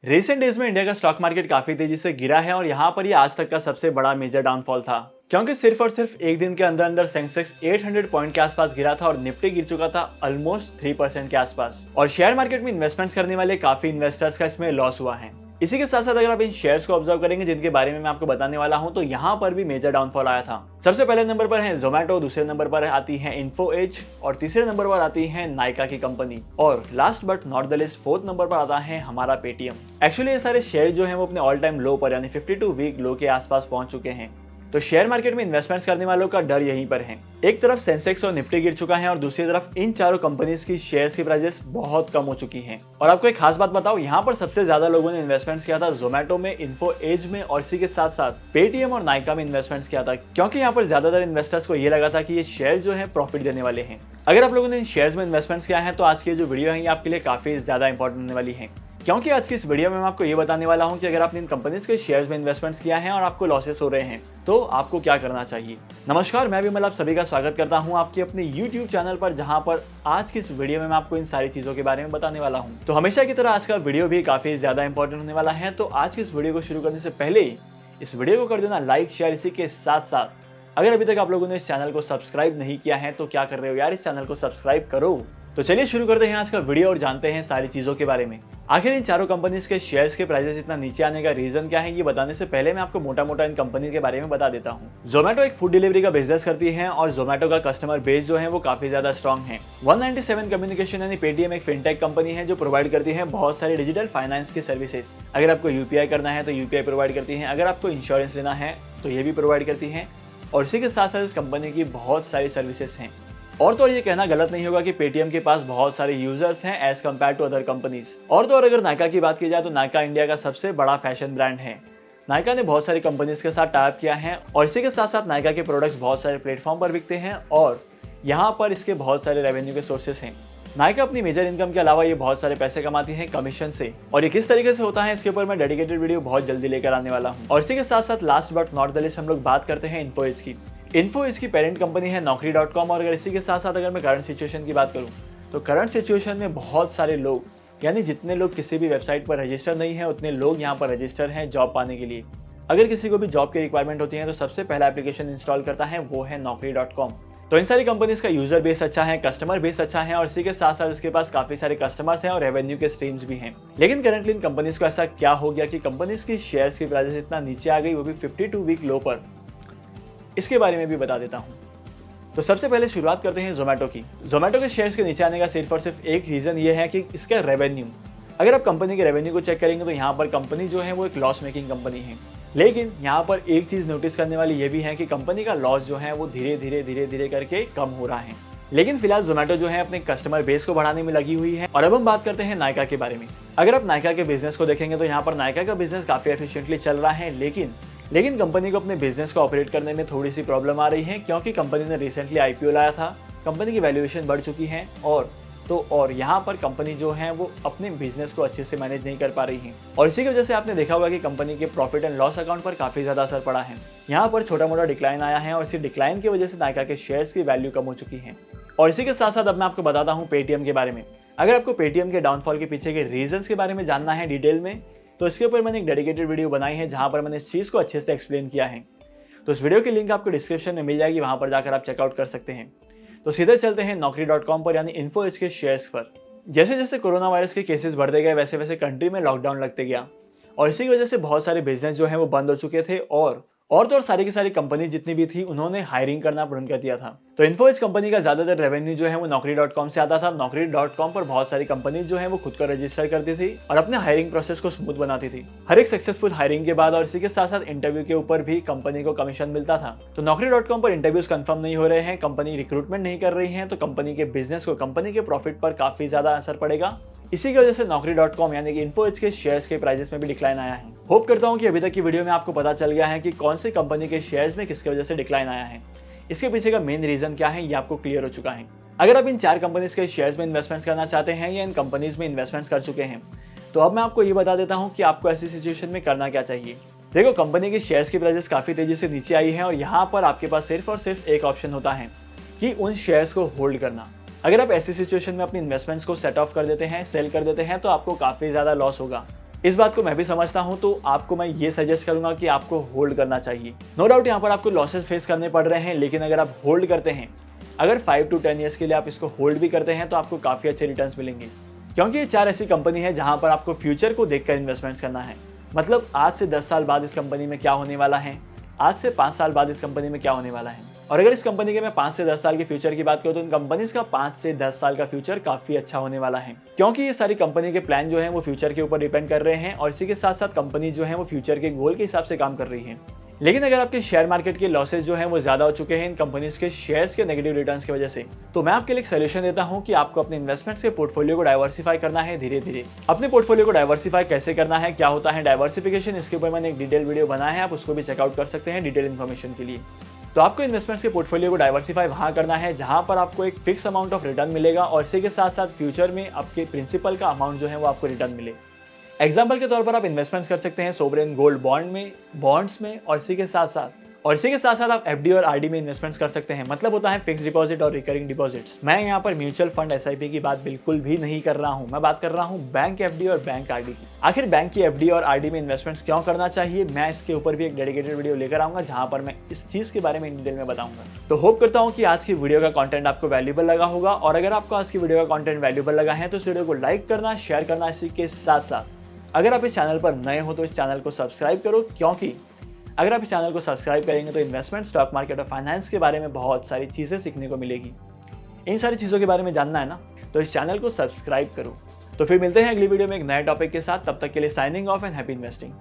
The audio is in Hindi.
रिसेंट डेज में इंडिया का स्टॉक मार्केट काफी तेजी से गिरा है और यहाँ पर ये आज तक का सबसे बड़ा मेजर डाउनफॉल था, क्योंकि सिर्फ और सिर्फ एक दिन के अंदर अंदर सेंसेक्स 800 पॉइंट के आसपास गिरा था और निफ्टी गिर चुका था ऑलमोस्ट 3% के आसपास। और शेयर मार्केट में इन्वेस्टमेंट्स करने वाले काफी इन्वेस्टर्स का इसमें लॉस हुआ है। इसी के साथ साथ अगर आप इन शेयर्स को ऑब्जर्व करेंगे जिनके बारे में मैं आपको बताने वाला हूं, तो यहाँ पर भी मेजर डाउनफॉल आया था। सबसे पहले नंबर पर है जोमेटो, दूसरे नंबर पर आती है इन्फो एज और तीसरे नंबर पर आती है नायका की कंपनी और last but not the list fourth number पर आता है हमारा पेटीएम। एक्चुअली ये सारे शेयर जो हैं वो अपने ऑल टाइम लो पर यानी 52 वीक लो के आसपास पहुंच चुके हैं। तो शेयर मार्केट में इन्वेस्टमेंट्स करने वालों का डर यहीं पर है। एक तरफ सेंसेक्स और निफ्टी गिर चुका है और दूसरी तरफ इन चारों कंपनीज की शेयर्स की प्राइसेस बहुत कम हो चुकी हैं। और आपको एक खास बात बताओ, यहाँ पर सबसे ज्यादा लोगों ने इन्वेस्टमेंट्स किया था जोमेटो में, इन्फो एज में और इसी के साथ साथ पेटीएम और नायका में इन्वेस्टमेंट्स किया था, क्योंकि यहाँ पर ज्यादातर इन्वेस्टर्स को ये लगा था कि ये शेयर जो है प्रॉफिट देने वाले हैं। अगर आप लोगों ने इन शेयर्स में इन्वेस्टमेंट्स किया है तो आज की जो वीडियो है ये आपके लिए काफी ज्यादा इंपॉर्टेंट होने वाली है, क्योंकि आज की इस वीडियो में मैं आपको ये बताने वाला हूं कि अगर आपने इन कंपनीज के शेयर्स में इन्वेस्टमेंट्स किया है और आपको लॉसेस हो रहे हैं तो आपको क्या करना चाहिए। नमस्कार, मैं विमल आप सभी का स्वागत करता हूं आपके अपने YouTube चैनल पर, जहां पर आज की इस वीडियो में मैं आपको इन सारी चीजों के बारे में बताने वाला हूं। तो हमेशा की तरह आज का वीडियो भी काफी ज्यादा इंपॉर्टेंट होने वाला है। तो आज की इस वीडियो को शुरू करने से पहले इस वीडियो को कर देना लाइक, शेयर। इसी के साथ साथ अगर अभी तक आप लोगों ने इस चैनल को सब्सक्राइब नहीं किया है तो क्या कर रहे हो यार, इस चैनल को सब्सक्राइब करो। तो चलिए शुरू करते हैं आज का वीडियो और जानते हैं सारी चीजों के बारे में। आखिर इन चारों कंपनीज के शेयर्स के प्राइसेस इतना नीचे आने का रीजन क्या है, ये बताने से पहले मैं आपको मोटा मोटा इन कंपनी के बारे में बता देता हूँ। जोमेटो एक फूड डिलीवरी का बिजनेस करती है और जोमेटो का कस्टमर बेस जो है वो काफी ज्यादा स्ट्रॉन्ग है। 197 कम्युनिकेशन यानी पेटीएम एक फिनटेक कंपनी है जो प्रोवाइड करती है बहुत सारी डिजिटल फाइनेंस की सर्विसेज। अगर आपको यूपीआई करना है तो यूपीआई प्रोवाइड करती है, अगर आपको इंश्योरेंस लेना है तो ये भी प्रोवाइड करती है और इसी के साथ साथ इस कंपनी की बहुत सारी सर्विसेज हैं। और तो और ये कहना गलत नहीं होगा कि पेटीएम के पास बहुत सारे यूजर्स हैं as compare to other companies. और तो और अगर नायका की बात की जाए तो नायका इंडिया का सबसे बड़ा फैशन ब्रांड है। नायका ने बहुत सारी कंपनीज के साथ टाइप किया है और इसी के साथ साथ नायका के प्रोडक्ट्स बहुत सारे प्लेटफॉर्म पर बिकते हैं और यहाँ पर इसके बहुत सारे रेवेन्यू के सोर्सेस हैं। नायका अपनी मेजर इनकम के अलावा ये बहुत सारे पैसे कमाती है कमीशन से, और ये किस तरीके से होता है इसके ऊपर मैं डेडिकेटेड वीडियो बहुत जल्दी लेकर आने वाला हूँ। और इसी के साथ साथ last but not the list हम लोग बात करते हैं इन्फो एज की। इन्फो इसकी पेरेंट कंपनी है naukri.com और अगर इसी के साथ साथ अगर मैं करंट सिचुएशन की बात करूं तो करंट सिचुएशन में बहुत सारे लोग, यानी जितने लोग किसी भी वेबसाइट पर रजिस्टर नहीं है उतने लोग यहां पर रजिस्टर हैं जॉब पाने के लिए। अगर किसी को भी जॉब की रिक्वायरमेंट होती है तो सबसे पहला एप्लीकेशन इंस्टॉल करता है वो है naukri.com। तो इन सारी कंपनीज का यूजर बेस अच्छा है, कस्टमर बेस अच्छा है और इसी के साथ साथ इसके पास काफी सारे कस्टमर्स हैं और रेवेन्यू के स्ट्रीम्स भी हैं। लेकिन करंटली इन कंपनीज को ऐसा क्या हो गया कि कंपनीज की शेयर्स की प्राइसेस इतना नीचे आ गई, वो भी 52 वीक लो पर, इसके बारे में भी बता देता हूं। तो सबसे पहले शुरुआत करते हैं जोमेटो की। जोमेटो के शेयर्स के नीचे आने का सिर्फ और सिर्फ एक रीजन ये है कि इसका रेवेन्यू। अगर आप कंपनी के रेवेन्यू को चेक करेंगे तो यहाँ पर कंपनी जो है वो एक लॉस मेकिंग कंपनी है। लेकिन यहाँ पर एक चीज नोटिस करने वाली ये भी है कि कंपनी का लॉस जो है वो धीरे धीरे करके कम हो रहा है। लेकिन फिलहाल जोमेटो जो है अपने कस्टमर बेस को बढ़ाने में लगी हुई है। और अब हम बात करते हैं नायका के बारे में। अगर आप नायका के बिजनेस को देखेंगे तो यहाँ पर नायका का बिजनेस काफी एफिशिएंटली चल रहा है, लेकिन कंपनी को अपने बिजनेस को ऑपरेट करने में थोड़ी सी प्रॉब्लम आ रही है, क्योंकि कंपनी ने रिसेंटली आईपीओ लाया था, कंपनी की वैल्यूएशन बढ़ चुकी है और यहाँ पर कंपनी जो है वो अपने बिजनेस को अच्छे से मैनेज नहीं कर पा रही है। और इसी की वजह से आपने देखा होगा कि कंपनी के प्रॉफिट एंड लॉस अकाउंट पर काफी ज्यादा असर पड़ा है। यहाँ पर छोटा मोटा डिक्लाइन आया है और इसी डिक्लाइन की वजह से नायका के शेयर्स की वैल्यू कम हो चुकी है। और इसी के साथ साथ अब मैं आपको बताता हूँ पेटीएम के बारे में। अगर आपको पेटीएम के डाउनफॉल के पीछे के रीजंस के बारे में जानना है डिटेल में तो इसके ऊपर मैंने एक डेडिकेटेड वीडियो बनाई है जहां पर मैंने इस चीज़ को अच्छे से एक्सप्लेन किया है। तो इस वीडियो की लिंक आपको डिस्क्रिप्शन में मिल जाएगी, वहां पर जाकर आप चेकआउट कर सकते हैं। तो सीधे चलते हैं naukri.com पर यानी इन्फो एज के शेयर्स पर। जैसे जैसे कोरोना वायरस के केसेस बढ़ते गए वैसे वैसे कंट्री में लॉकडाउन लगते गया और इसी की वजह से बहुत सारे बिजनेस जो है वो बंद हो चुके थे और तो और सारी की सारी कंपनी जितनी भी थी उन्होंने हायरिंग करना बंद कर दिया था। तो इन्फो एज कंपनी का ज्यादातर रेवेन्यू जो है वो naukri.com से आता था। naukri.com पर बहुत सारी कंपनी जो है वो खुद को रजिस्टर करती थी और अपने हायरिंग प्रोसेस को स्मूथ बनाती थी। हर एक सक्सेसफुल हायरिंग के बाद और इसी के साथ साथ इंटरव्यू के ऊपर भी कंपनी को कमीशन मिलता था। तो naukri.com पर इंटरव्यूज कंफर्म नहीं हो रहे हैं, कंपनी रिक्रूटमेंट नहीं कर रही है, तो कंपनी के बिजनेस को, कंपनी के प्रॉफिट पर काफी ज्यादा असर पड़ेगा। इसी की वजह से naukri.com यानी कि इन्फो एज के शेयर्स के प्राइसेस में भी डिक्लाइन आया है। होप करता हूं कि अभी तक की वीडियो में आपको पता चल गया है कि कौन सी कंपनी के शेयर्स में किसकी वजह से डिक्लाइन आया है, इसके पीछे का मेन रीजन क्या है ये आपको क्लियर हो चुका है। अगर आप इन चार कंपनीज के शेयर्स में इन्वेस्टमेंट्स करना चाहते हैं या इन कंपनीज में इन्वेस्टमेंट्स कर चुके हैं तो अब मैं आपको ये बता देता हूँ कि आपको ऐसी सिचुएशन में करना क्या चाहिए। देखो, कंपनी की शेयर्स की प्राइसेस काफी तेजी से नीचे आई है और यहाँ पर आपके पास सिर्फ और सिर्फ एक ऑप्शन होता है कि उन शेयर्स को होल्ड करना। अगर आप ऐसी सिचुएशन में अपनी इन्वेस्टमेंट्स को सेट ऑफ कर देते हैं, सेल कर देते हैं तो आपको काफी ज्यादा लॉस होगा। इस बात को मैं भी समझता हूं, तो आपको मैं ये सजेस्ट करूंगा कि आपको होल्ड करना चाहिए। नो डाउट यहाँ पर आपको लॉसेस फेस करने पड़ रहे हैं, लेकिन अगर आप होल्ड करते हैं, अगर 5 to 10 ईयर्स के लिए आप इसको होल्ड भी करते हैं, तो आपको काफी अच्छे रिटर्न्स मिलेंगे। क्योंकि ये 4 ऐसी कंपनी है जहां पर आपको फ्यूचर को देखकर इन्वेस्टमेंट्स करना है। मतलब आज से 10 साल बाद इस कंपनी में क्या होने वाला है, आज से 5 साल बाद इस कंपनी में क्या होने वाला है। और अगर इस कंपनी के मैं 5 से 10 साल के फ्यूचर की बात करूं, तो इन कंपनीज का 5 से 10 साल का फ्यूचर काफी अच्छा होने वाला है। क्योंकि ये सारी कंपनी के प्लान जो है वो फ्यूचर के ऊपर डिपेंड कर रहे हैं, और इसी के साथ साथ कंपनी जो है वो फ्यूचर के गोल के हिसाब से काम कर रही है। लेकिन अगर आपके शेयर मार्केट के लॉसेज जो हैं वो ज्यादा हो चुके हैं इन कंपनीज के शेयर्स के नेगेटिव रिटर्न्स की वजह से, तो मैं आपके लिए एक सॉल्यूशन देता हूं कि आपको अपने इन्वेस्टमेंट्स के पोर्टफोलियो को डाइवर्सिफाई करना है धीरे धीरे। अपने पोर्टफोलियो को डाइवर्सिफाई कैसे करना है, क्या होता है डाइवर्सिफिकेशन, इसके ऊपर मैंने एक डिटेल वीडियो बनाया है, आप उसको भी चेकआउट कर सकते हैं डिटेल इन्फॉर्मेशन के लिए। तो आपको इन्वेस्टमेंट्स के पोर्टफोलियो को डाइवर्सिफाई वहां करना है जहां पर आपको एक फिक्स अमाउंट ऑफ रिटर्न मिलेगा, और इसी के साथ साथ फ्यूचर में आपके प्रिंसिपल का अमाउंट जो है वो आपको रिटर्न मिले। एग्जाम्पल के तौर पर आप इन्वेस्टमेंट्स कर सकते हैं सोवरेन गोल्ड बॉन्ड में, बॉन्ड्स में, और इसी के साथ साथ आप एफडी और आरडी में इन्वेस्टमेंट्स कर सकते हैं। मतलब होता है फिक्स डिपॉजिट और रिकरिंग डिपॉजिट्स। मैं यहाँ पर म्यूचुअल फंड एसआईपी की बात बिल्कुल भी नहीं कर रहा हूँ, मैं बात कर रहा हूँ बैंक एफडी और बैंक आरडी की। आखिर बैंक की एफडी और आरडी में इन्वेस्टमेंट्स क्यों करना चाहिए, मैं इसके ऊपर भी एक डेडिकेटेड वीडियो लेकर आऊंगा जहां पर मैं इस चीज के बारे में डिटेल में बताऊंगा। तो होप करता हूँ कि आज की वीडियो का कंटेंट आपको वैल्यूएबल लगा होगा, और अगर आपको आज की वीडियो का कंटेंट वैल्यूएबल लगा है तो इस वीडियो को लाइक करना, शेयर करना। इसी के साथ साथ अगर आप इस चैनल पर नए हो तो इस चैनल को सब्सक्राइब करो, क्योंकि अगर आप इस चैनल को सब्सक्राइब करेंगे तो इन्वेस्टमेंट, स्टॉक मार्केट और फाइनेंस के बारे में बहुत सारी चीज़ें सीखने को मिलेगी। इन सारी चीज़ों के बारे में जानना है ना, तो इस चैनल को सब्सक्राइब करो। तो फिर मिलते हैं अगली वीडियो में एक नए टॉपिक के साथ। तब तक के लिए signing off and happy investing.